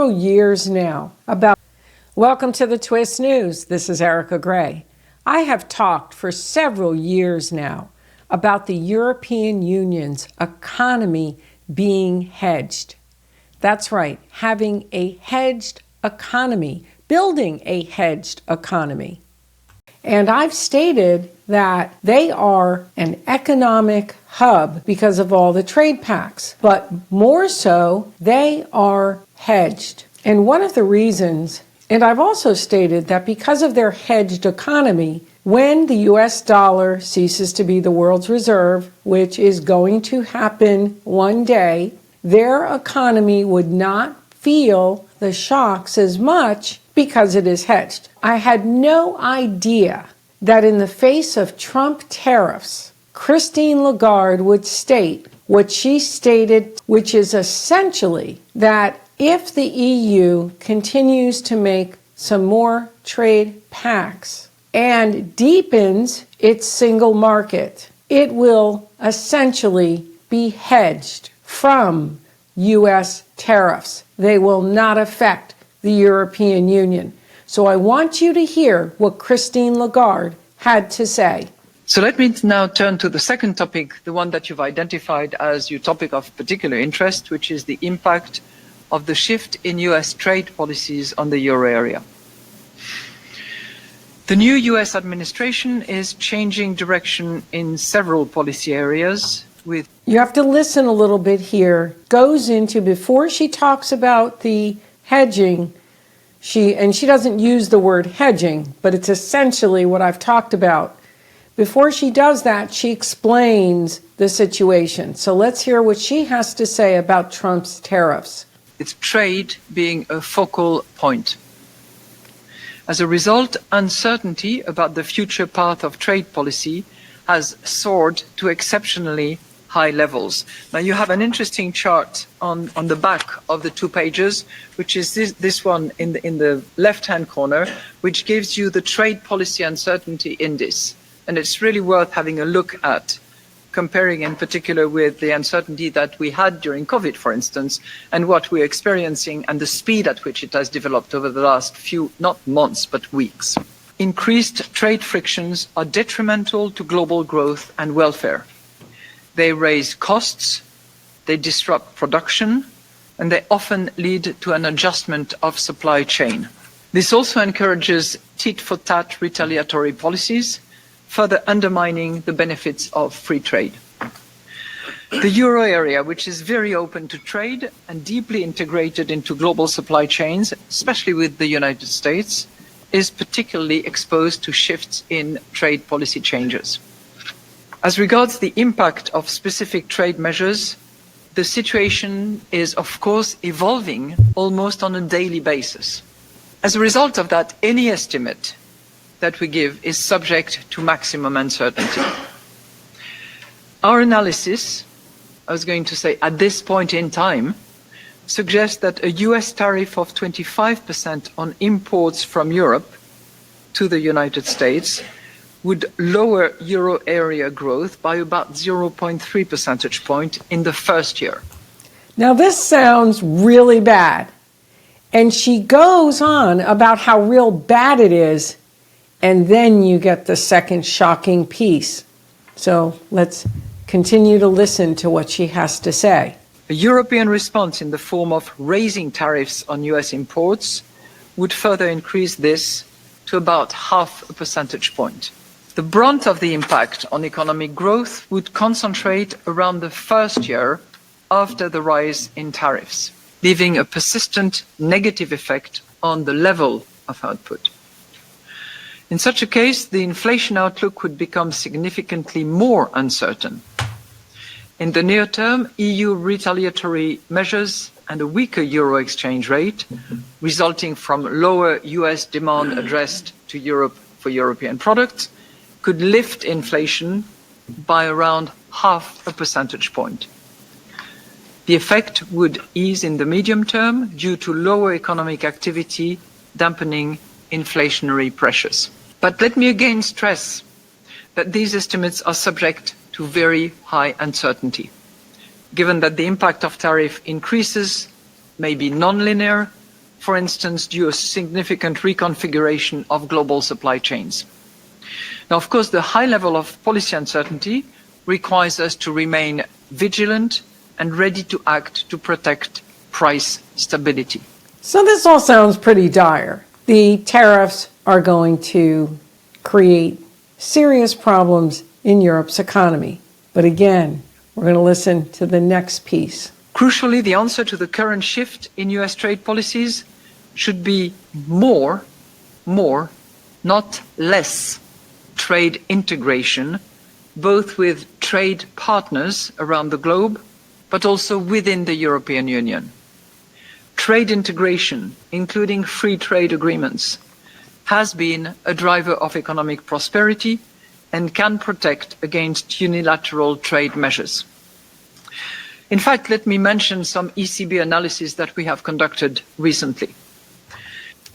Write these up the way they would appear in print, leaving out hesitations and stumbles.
several years now about... Welcome to the Twist News. This is Erika Grey. I have talked for several years now about the European Union's economy being hedged. That's right, having a hedged economy, building a hedged economy. And I've stated that they are an economic hub because of all the trade pacts, but more so, they are hedged. And one of the reasons, and I've also stated that because of their hedged economy, when the US dollar ceases to be the world's reserve, which is going to happen one day, their economy would not feel the shocks as much because it is hedged. I had no idea that in the face of Trump tariffs, Christine Lagarde would state what she stated, which is essentially that if the EU continues to make some more trade pacts and deepens its single market, it will essentially be hedged from US tariffs. They will not affect the European Union. So I want you to hear what Christine Lagarde had to say. So let me now turn to the second topic, the one that you've identified as your topic of particular interest, which is the impact of the shift in US trade policies on the euro area. The new US administration is changing direction in several policy areas with... You have to listen a little bit here. Goes into, before she talks about the hedging, she doesn't use the word hedging, but it's essentially what I've talked about. Before she does that, she explains the situation. So let's hear what she has to say about Trump's tariffs. It's trade being a focal point. As a result, uncertainty about the future path of trade policy has soared to exceptionally high levels. Now you have an interesting chart on the back of the 2 pages, which is this one in the left-hand corner, which gives you the trade policy uncertainty index. And it's really worth having a look at, comparing in particular with the uncertainty that we had during COVID, for instance, and what we're experiencing and the speed at which it has developed over the last few, not months, but weeks. Increased trade frictions are detrimental to global growth and welfare. They raise costs, they disrupt production, and they often lead to an adjustment of supply chain. This also encourages tit-for-tat retaliatory policies, further undermining the benefits of free trade. The euro area, which is very open to trade and deeply integrated into global supply chains, especially with the United States, is particularly exposed to shifts in trade policy changes. As regards the impact of specific trade measures, the situation is, of course, evolving almost on a daily basis. As a result of that, any estimate that we give is subject to maximum uncertainty. Our analysis, I was going to say at this point in time, suggests that a US tariff of 25% on imports from Europe to the United States would lower euro area growth by about 0.3 percentage point in the first year. Now this sounds really bad. And she goes on about how real bad it is. And then you get the second shocking piece. So let's continue to listen to what she has to say. A European response in the form of raising tariffs on US imports would further increase this to about 0.5 percentage point. The brunt of the impact on economic growth would concentrate around the first year after the rise in tariffs, leaving a persistent negative effect on the level of output. In such a case, the inflation outlook would become significantly more uncertain. In the near term, EU retaliatory measures and a weaker euro exchange rate, resulting from lower US demand addressed to Europe for European products, could lift inflation by around 0.5 percentage point. The effect would ease in the medium term due to lower economic activity, dampening inflationary pressures. But let me again stress that these estimates are subject to very high uncertainty, given that the impact of tariff increases may be non-linear for instance, due to a significant reconfiguration of global supply chains. Now, of course, the high level of policy uncertainty requires us to remain vigilant and ready to act to protect price stability. So this all sounds pretty dire. The tariffs are going to create serious problems in Europe's economy. But again, we're going to listen to the next piece. Crucially, the answer to the current shift in US trade policies should be more, not less, trade integration, both with trade partners around the globe, but also within the European Union. Trade integration, including free trade agreements, has been a driver of economic prosperity and can protect against unilateral trade measures. In fact, let me mention some ECB analysis that we have conducted recently.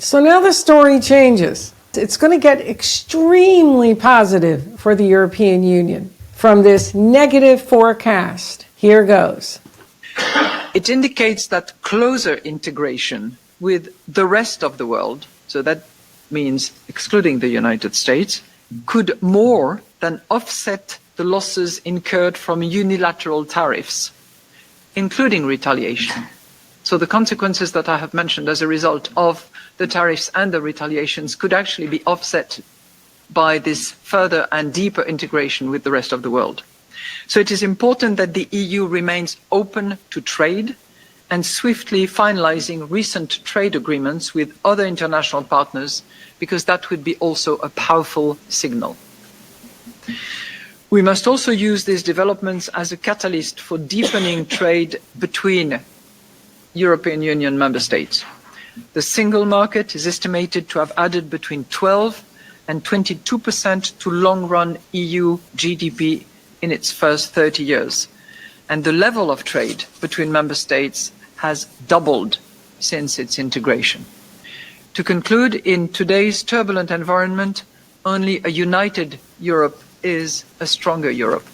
So now the story changes. It's going to get extremely positive for the European Union from this negative forecast. Here goes. It indicates that closer integration with the rest of the world, so that means excluding the United States, could more than offset the losses incurred from unilateral tariffs, including retaliation. So the consequences that I have mentioned as a result of the tariffs and the retaliations could actually be offset by this further and deeper integration with the rest of the world. So it is important that the EU remains open to trade and swiftly finalizing recent trade agreements with other international partners, because that would be also a powerful signal. We must also use these developments as a catalyst for deepening trade between European Union member states. The single market is estimated to have added between 12 and 22% to long-run EU GDP in its first 30 years. And the level of trade between member states has doubled since its integration. To conclude, in today's turbulent environment, only a united Europe is a stronger Europe.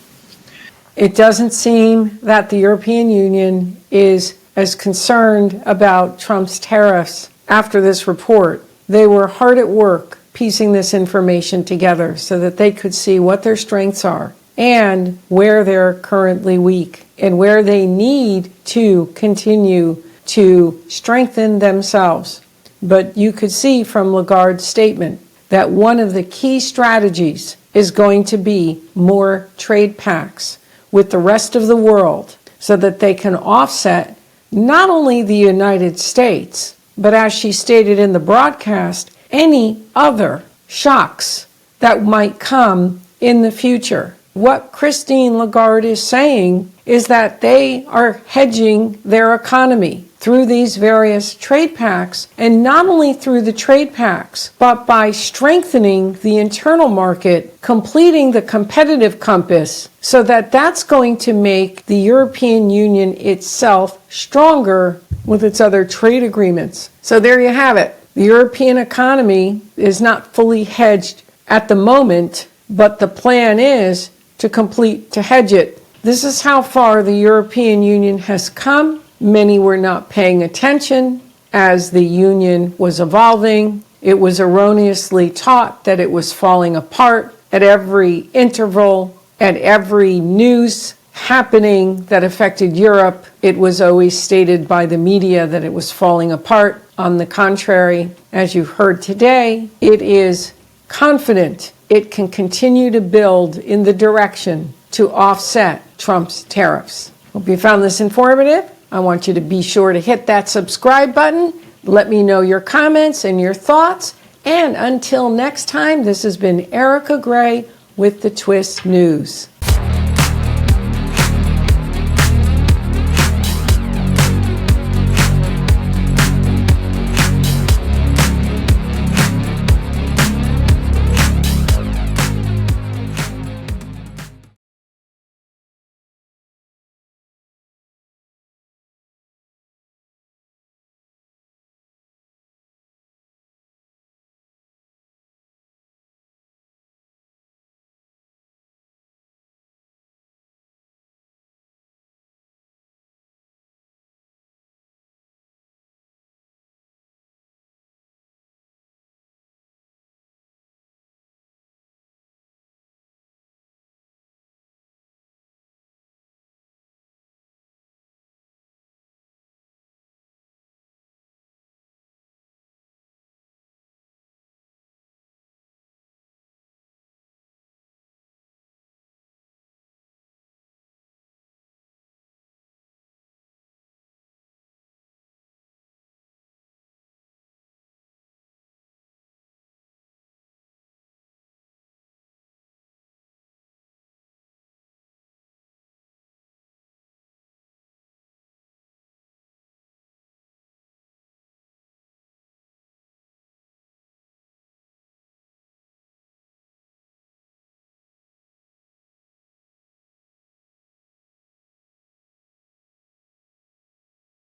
It doesn't seem that the European Union is as concerned about Trump's tariffs after this report. They were hard at work piecing this information together so that they could see what their strengths are and where they're currently weak and where they need to continue to strengthen themselves. But you could see from Lagarde's statement that one of the key strategies is going to be more trade pacts with the rest of the world so that they can offset not only the United States, but as she stated in the broadcast, any other shocks that might come in the future. What Christine Lagarde is saying is that they are hedging their economy through these various trade pacts, and not only through the trade pacts, but by strengthening the internal market, completing the competitive compass, so that that's going to make the European Union itself stronger with its other trade agreements. So there you have it. The European economy is not fully hedged at the moment, but the plan is to hedge it. This is how far the European Union has come. Many were not paying attention as the Union was evolving. It was erroneously taught that it was falling apart at every interval, at every news happening that affected Europe. It was always stated by the media that it was falling apart. On the contrary, as you've heard today, it is confident it can continue to build in the direction to offset Trump's tariffs. Hope you found this informative. I want you to be sure to hit that subscribe button. Let me know your comments and your thoughts. And until next time, this has been Erika Grey with the Twist News.